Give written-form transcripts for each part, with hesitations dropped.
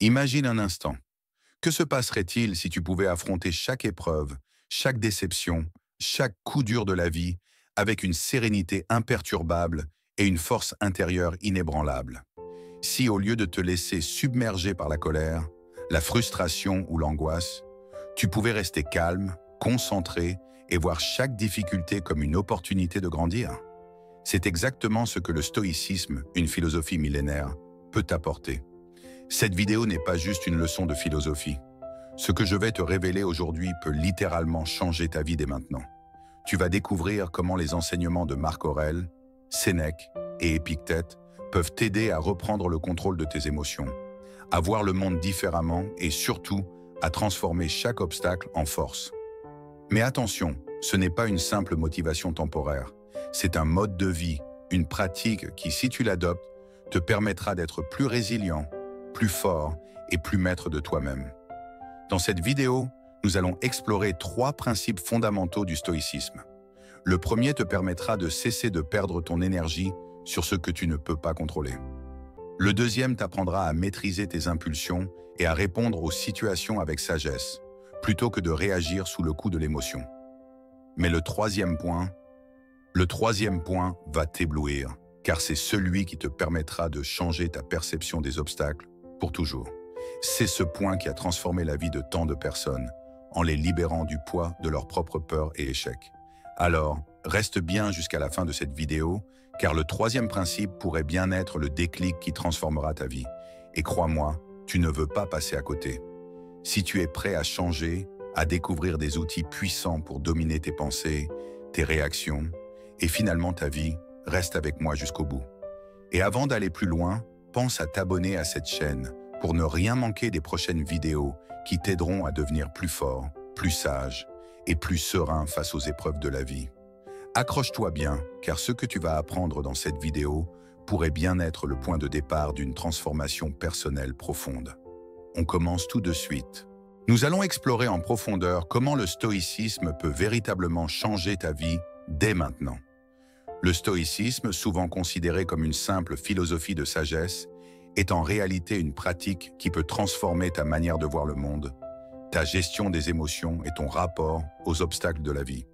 Imagine un instant. Que se passerait-il si tu pouvais affronter chaque épreuve, chaque déception, chaque coup dur de la vie avec une sérénité imperturbable et une force intérieure inébranlable? Si au lieu de te laisser submerger par la colère, la frustration ou l'angoisse, tu pouvais rester calme, concentré et voir chaque difficulté comme une opportunité de grandir? C'est exactement ce que le stoïcisme, une philosophie millénaire, peut t'apporter. Cette vidéo n'est pas juste une leçon de philosophie. Ce que je vais te révéler aujourd'hui peut littéralement changer ta vie dès maintenant. Tu vas découvrir comment les enseignements de Marc Aurèle, Sénèque et Épictète peuvent t'aider à reprendre le contrôle de tes émotions, à voir le monde différemment et surtout à transformer chaque obstacle en force. Mais attention, ce n'est pas une simple motivation temporaire. C'est un mode de vie, une pratique qui, si tu l'adoptes, te permettra d'être plus résilient, plus fort et plus maître de toi-même. Dans cette vidéo, nous allons explorer 3 principes fondamentaux du stoïcisme. Le premier te permettra de cesser de perdre ton énergie sur ce que tu ne peux pas contrôler. Le deuxième t'apprendra à maîtriser tes impulsions et à répondre aux situations avec sagesse, plutôt que de réagir sous le coup de l'émotion. Mais le troisième point va t'éblouir, car c'est celui qui te permettra de changer ta perception des obstacles pour toujours. C'est ce point qui a transformé la vie de tant de personnes, en les libérant du poids de leurs propres peurs et échecs. Alors, reste bien jusqu'à la fin de cette vidéo, car le troisième principe pourrait bien être le déclic qui transformera ta vie. Et crois-moi, tu ne veux pas passer à côté. Si tu es prêt à changer, à découvrir des outils puissants pour dominer tes pensées, tes réactions, et finalement ta vie, reste avec moi jusqu'au bout. Et avant d'aller plus loin, pense à t'abonner à cette chaîne pour ne rien manquer des prochaines vidéos qui t'aideront à devenir plus fort, plus sage et plus serein face aux épreuves de la vie. Accroche-toi bien, car ce que tu vas apprendre dans cette vidéo pourrait bien être le point de départ d'une transformation personnelle profonde. On commence tout de suite. Nous allons explorer en profondeur comment le stoïcisme peut véritablement changer ta vie dès maintenant. Le stoïcisme, souvent considéré comme une simple philosophie de sagesse, est en réalité une pratique qui peut transformer ta manière de voir le monde, ta gestion des émotions et ton rapport aux obstacles de la vie.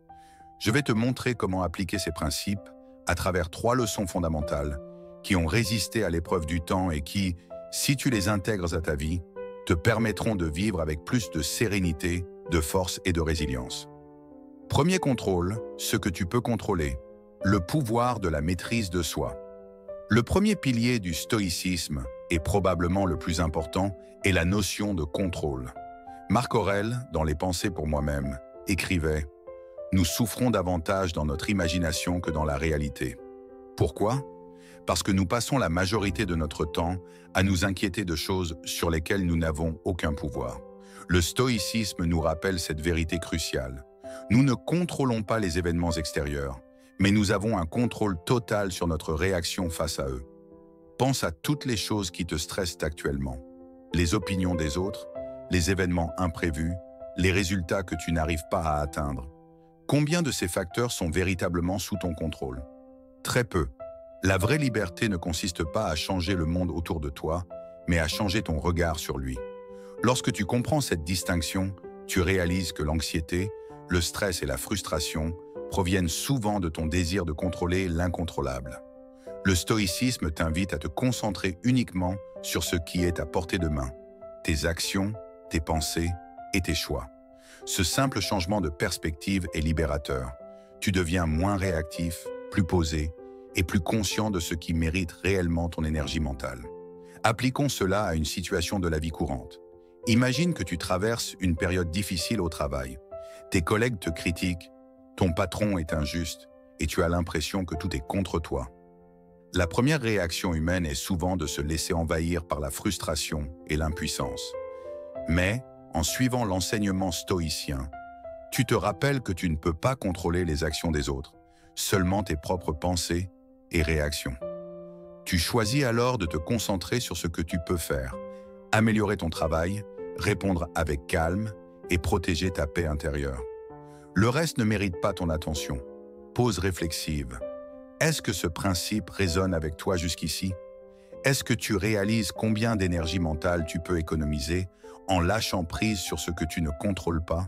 Je vais te montrer comment appliquer ces principes à travers 3 leçons fondamentales qui ont résisté à l'épreuve du temps et qui, si tu les intègres à ta vie, te permettront de vivre avec plus de sérénité, de force et de résilience. Premier contrôle, ce que tu peux contrôler, le pouvoir de la maîtrise de soi. Le premier pilier du stoïcisme, et probablement le plus important, est la notion de contrôle. Marc Aurèle, dans Les Pensées pour moi-même, écrivait « Nous souffrons davantage dans notre imagination que dans la réalité. » Pourquoi? Parce que nous passons la majorité de notre temps à nous inquiéter de choses sur lesquelles nous n'avons aucun pouvoir. Le stoïcisme nous rappelle cette vérité cruciale. Nous ne contrôlons pas les événements extérieurs, mais nous avons un contrôle total sur notre réaction face à eux. Pense à toutes les choses qui te stressent actuellement. Les opinions des autres, les événements imprévus, les résultats que tu n'arrives pas à atteindre. Combien de ces facteurs sont véritablement sous ton contrôle? Très peu. La vraie liberté ne consiste pas à changer le monde autour de toi, mais à changer ton regard sur lui. Lorsque tu comprends cette distinction, tu réalises que l'anxiété, le stress et la frustration proviennent souvent de ton désir de contrôler l'incontrôlable. Le stoïcisme t'invite à te concentrer uniquement sur ce qui est à portée de main, tes actions, tes pensées et tes choix. Ce simple changement de perspective est libérateur. Tu deviens moins réactif, plus posé et plus conscient de ce qui mérite réellement ton énergie mentale. Appliquons cela à une situation de la vie courante. Imagine que tu traverses une période difficile au travail. Tes collègues te critiquent, ton patron est injuste et tu as l'impression que tout est contre toi. La première réaction humaine est souvent de se laisser envahir par la frustration et l'impuissance. Mais, en suivant l'enseignement stoïcien, tu te rappelles que tu ne peux pas contrôler les actions des autres, seulement tes propres pensées et réactions. Tu choisis alors de te concentrer sur ce que tu peux faire, améliorer ton travail, répondre avec calme et protéger ta paix intérieure. Le reste ne mérite pas ton attention. Pause réflexive. Est-ce que ce principe résonne avec toi jusqu'ici? Est-ce que tu réalises combien d'énergie mentale tu peux économiser en lâchant prise sur ce que tu ne contrôles pas?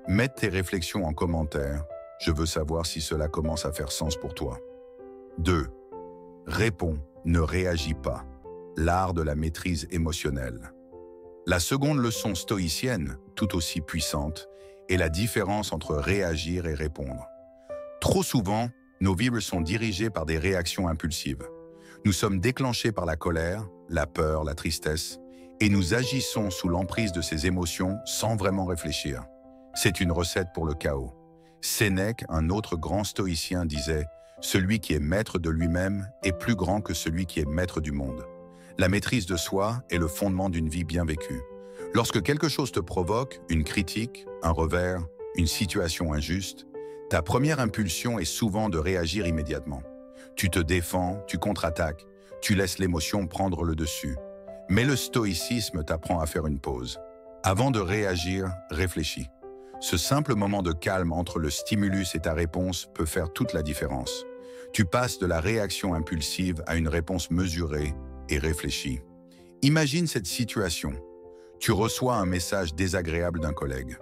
Mets tes réflexions en commentaire. Je veux savoir si cela commence à faire sens pour toi. 2. Réponds, ne réagis pas. L'art de la maîtrise émotionnelle. La seconde leçon stoïcienne, tout aussi puissante, est la différence entre réagir et répondre. Trop souvent, nos vies sont dirigées par des réactions impulsives. Nous sommes déclenchés par la colère, la peur, la tristesse, et nous agissons sous l'emprise de ces émotions sans vraiment réfléchir. C'est une recette pour le chaos. Sénèque, un autre grand stoïcien, disait « Celui qui est maître de lui-même est plus grand que celui qui est maître du monde ». La maîtrise de soi est le fondement d'une vie bien vécue. Lorsque quelque chose te provoque, une critique, un revers, une situation injuste, ta première impulsion est souvent de réagir immédiatement. Tu te défends, tu contre-attaques, tu laisses l'émotion prendre le dessus. Mais le stoïcisme t'apprend à faire une pause. Avant de réagir, réfléchis. Ce simple moment de calme entre le stimulus et ta réponse peut faire toute la différence. Tu passes de la réaction impulsive à une réponse mesurée et réfléchie. Imagine cette situation. Tu reçois un message désagréable d'un collègue.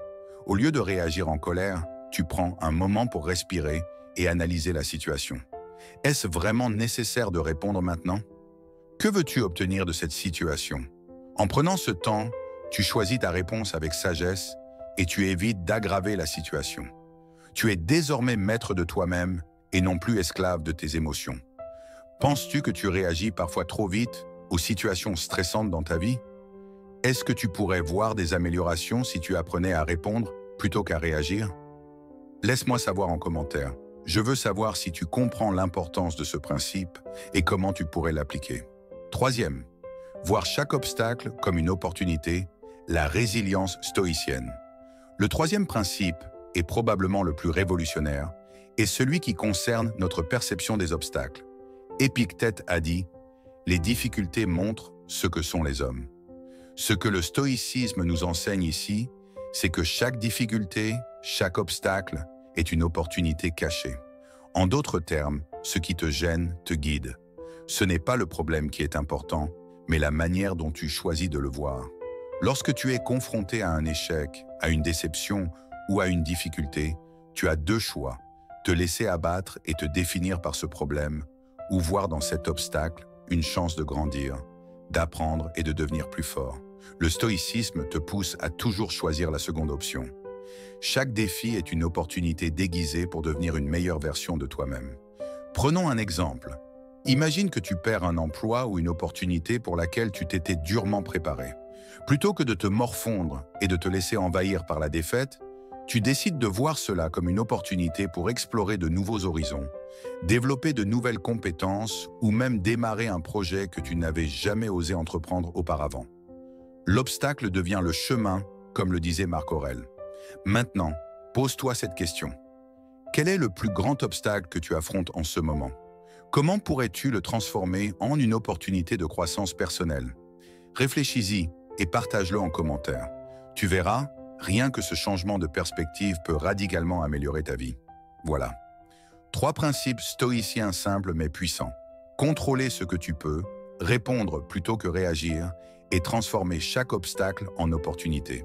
Au lieu de réagir en colère, tu prends un moment pour respirer et analyser la situation. Est-ce vraiment nécessaire de répondre maintenant? Que veux-tu obtenir de cette situation? En prenant ce temps, tu choisis ta réponse avec sagesse et tu évites d'aggraver la situation. Tu es désormais maître de toi-même et non plus esclave de tes émotions. Penses-tu que tu réagis parfois trop vite aux situations stressantes dans ta vie? Est-ce que tu pourrais voir des améliorations si tu apprenais à répondre plutôt qu'à réagir? Laisse-moi savoir en commentaire. Je veux savoir si tu comprends l'importance de ce principe et comment tu pourrais l'appliquer. 3e, voir chaque obstacle comme une opportunité, la résilience stoïcienne. Le 3e principe, est probablement le plus révolutionnaire, est celui qui concerne notre perception des obstacles. Épictète a dit « Les difficultés montrent ce que sont les hommes ». Ce que le stoïcisme nous enseigne ici, c'est que chaque difficulté, chaque obstacle est une opportunité cachée. En d'autres termes, ce qui te gêne te guide. Ce n'est pas le problème qui est important, mais la manière dont tu choisis de le voir. Lorsque tu es confronté à un échec, à une déception ou à une difficulté, tu as 2 choix, te laisser abattre et te définir par ce problème, ou voir dans cet obstacle une chance de grandir, d'apprendre et de devenir plus fort. Le stoïcisme te pousse à toujours choisir la seconde option. Chaque défi est une opportunité déguisée pour devenir une meilleure version de toi-même. Prenons un exemple. Imagine que tu perds un emploi ou une opportunité pour laquelle tu t'étais durement préparé. Plutôt que de te morfondre et de te laisser envahir par la défaite, tu décides de voir cela comme une opportunité pour explorer de nouveaux horizons, développer de nouvelles compétences ou même démarrer un projet que tu n'avais jamais osé entreprendre auparavant. L'obstacle devient le chemin, comme le disait Marc Aurèle. Maintenant, pose-toi cette question. Quel est le plus grand obstacle que tu affrontes en ce moment? Comment pourrais-tu le transformer en une opportunité de croissance personnelle? Réfléchis-y et partage-le en commentaire. Tu verras, rien que ce changement de perspective peut radicalement améliorer ta vie. Voilà. 3 principes stoïciens simples mais puissants. Contrôler ce que tu peux, répondre plutôt que réagir et transformer chaque obstacle en opportunité.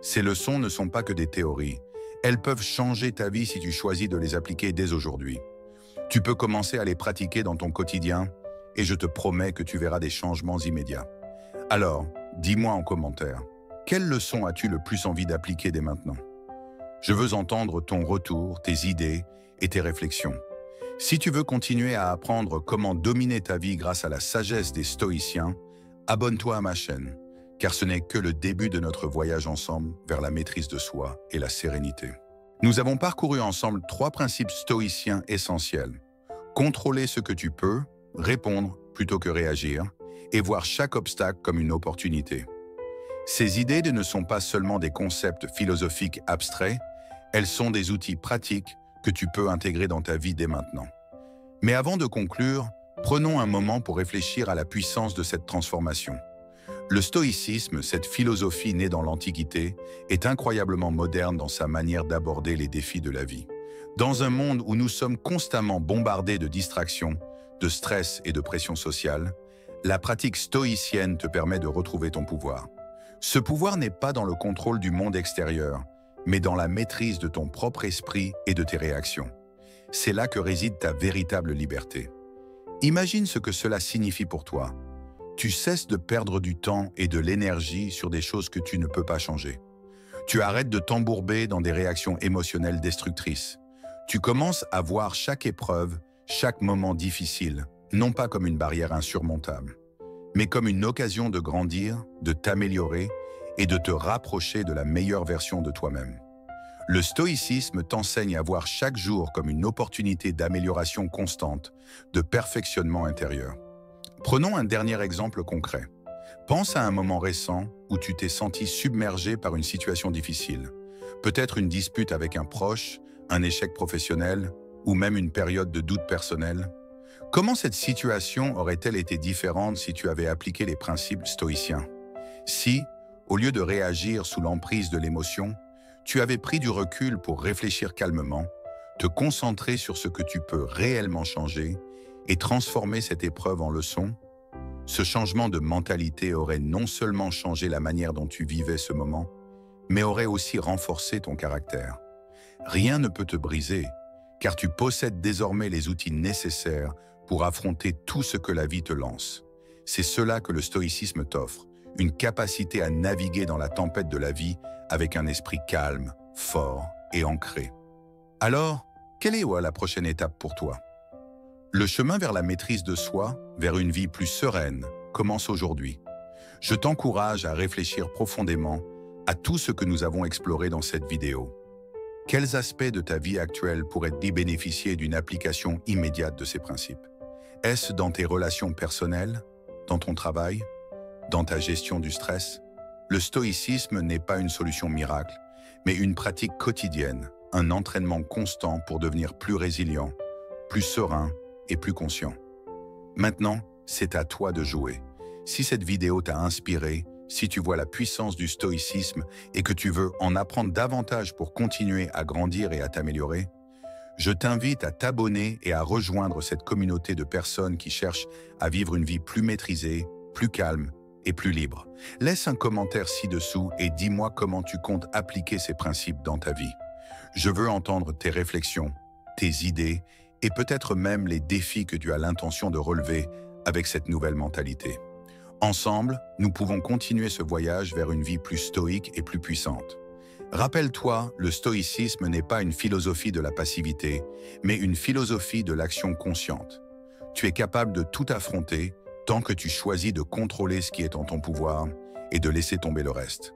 Ces leçons ne sont pas que des théories. Elles peuvent changer ta vie si tu choisis de les appliquer dès aujourd'hui. Tu peux commencer à les pratiquer dans ton quotidien et je te promets que tu verras des changements immédiats. Alors, dis-moi en commentaire, quelle leçon as-tu le plus envie d'appliquer dès maintenant? Je veux entendre ton retour, tes idées et tes réflexions. Si tu veux continuer à apprendre comment dominer ta vie grâce à la sagesse des stoïciens, abonne-toi à ma chaîne, car ce n'est que le début de notre voyage ensemble vers la maîtrise de soi et la sérénité. Nous avons parcouru ensemble 3 principes stoïciens essentiels. Contrôler ce que tu peux, répondre plutôt que réagir, et voir chaque obstacle comme une opportunité. Ces idées ne sont pas seulement des concepts philosophiques abstraits, elles sont des outils pratiques que tu peux intégrer dans ta vie dès maintenant. Mais avant de conclure, prenons un moment pour réfléchir à la puissance de cette transformation. Le stoïcisme, cette philosophie née dans l'Antiquité, est incroyablement moderne dans sa manière d'aborder les défis de la vie. Dans un monde où nous sommes constamment bombardés de distractions, de stress et de pression sociale, La pratique stoïcienne te permet de retrouver ton pouvoir. Ce pouvoir n'est pas dans le contrôle du monde extérieur, mais dans la maîtrise de ton propre esprit et de tes réactions. C'est là que réside ta véritable liberté. Imagine ce que cela signifie pour toi. Tu cesses de perdre du temps et de l'énergie sur des choses que tu ne peux pas changer. Tu arrêtes de t'embourber dans des réactions émotionnelles destructrices. Tu commences à voir chaque épreuve, chaque moment difficile, non pas comme une barrière insurmontable, mais comme une occasion de grandir, de t'améliorer et de te rapprocher de la meilleure version de toi-même. Le stoïcisme t'enseigne à voir chaque jour comme une opportunité d'amélioration constante, de perfectionnement intérieur. Prenons un dernier exemple concret. Pense à un moment récent où tu t'es senti submergé par une situation difficile. Peut-être une dispute avec un proche, un échec professionnel ou même une période de doute personnel. Comment cette situation aurait-elle été différente si tu avais appliqué les principes stoïciens? Si, au lieu de réagir sous l'emprise de l'émotion, tu avais pris du recul pour réfléchir calmement, te concentrer sur ce que tu peux réellement changer et transformer cette épreuve en leçon, ce changement de mentalité aurait non seulement changé la manière dont tu vivais ce moment, mais aurait aussi renforcé ton caractère. Rien ne peut te briser, car tu possèdes désormais les outils nécessaires pour affronter tout ce que la vie te lance. C'est cela que le stoïcisme t'offre, une capacité à naviguer dans la tempête de la vie avec un esprit calme, fort et ancré. Alors, quelle est la prochaine étape pour toi? Le chemin vers la maîtrise de soi, vers une vie plus sereine, commence aujourd'hui. Je t'encourage à réfléchir profondément à tout ce que nous avons exploré dans cette vidéo. Quels aspects de ta vie actuelle pourraient-ils bénéficier d'une application immédiate de ces principes? Est-ce dans tes relations personnelles, dans ton travail, dans ta gestion du stress? Le stoïcisme n'est pas une solution miracle, mais une pratique quotidienne, un entraînement constant pour devenir plus résilient, plus serein et plus conscient. Maintenant, c'est à toi de jouer. Si cette vidéo t'a inspiré, si tu vois la puissance du stoïcisme et que tu veux en apprendre davantage pour continuer à grandir et à t'améliorer, je t'invite à t'abonner et à rejoindre cette communauté de personnes qui cherchent à vivre une vie plus maîtrisée, plus calme et plus libre. Laisse un commentaire ci-dessous et dis-moi comment tu comptes appliquer ces principes dans ta vie. Je veux entendre tes réflexions, tes idées et peut-être même les défis que tu as l'intention de relever avec cette nouvelle mentalité. Ensemble, nous pouvons continuer ce voyage vers une vie plus stoïque et plus puissante. Rappelle-toi, le stoïcisme n'est pas une philosophie de la passivité, mais une philosophie de l'action consciente. Tu es capable de tout affronter tant que tu choisis de contrôler ce qui est en ton pouvoir et de laisser tomber le reste.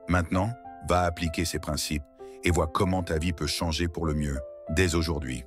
Maintenant, va appliquer ces principes et vois comment ta vie peut changer pour le mieux dès aujourd'hui.